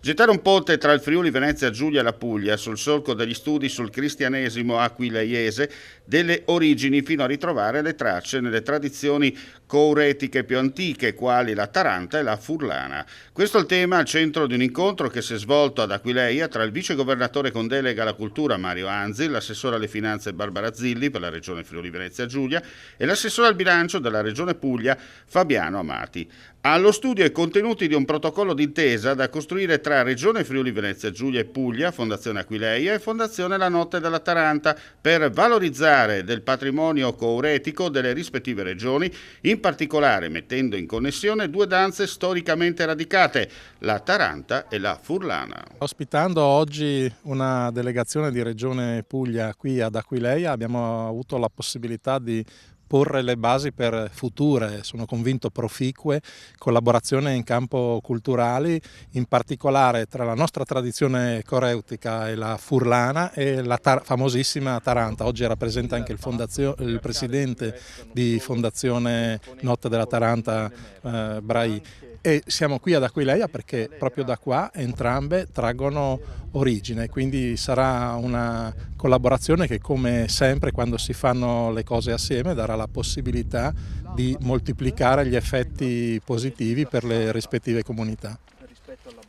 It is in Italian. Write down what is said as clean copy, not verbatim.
Gettare un ponte tra il Friuli Venezia Giulia e la Puglia sul solco degli studi sul cristianesimo aquileiese delle origini fino a ritrovare le tracce nelle tradizioni couretiche più antiche quali la Taranta e la Furlana. Questo è il tema al centro di un incontro che si è svolto ad Aquileia tra il vicegovernatore con delega alla cultura Mario Anzi, l'assessore alle finanze Barbara Zilli per la regione Friuli Venezia Giulia e l'assessore al bilancio della regione Puglia Fabiano Amati. Allo studio i contenuti di un protocollo d'intesa da costruire tra Regione Friuli Venezia Giulia e Puglia, Fondazione Aquileia e Fondazione La Notte della Taranta per valorizzare del patrimonio couretico delle rispettive regioni, in particolare mettendo in connessione due danze storicamente radicate, la Taranta e la Furlana. Ospitando oggi una delegazione di Regione Puglia qui ad Aquileia abbiamo avuto la possibilità di porre le basi per future, sono convinto proficue, collaborazioni in campo culturali, in particolare tra la nostra tradizione coreutica e la Furlana e la famosissima Taranta. Oggi era presente anche il presidente di Fondazione Notte della Taranta, Brai. E siamo qui ad Aquileia perché proprio da qua entrambe traggono origine, quindi sarà una collaborazione che, come sempre quando si fanno le cose assieme, darà la possibilità di moltiplicare gli effetti positivi per le rispettive comunità.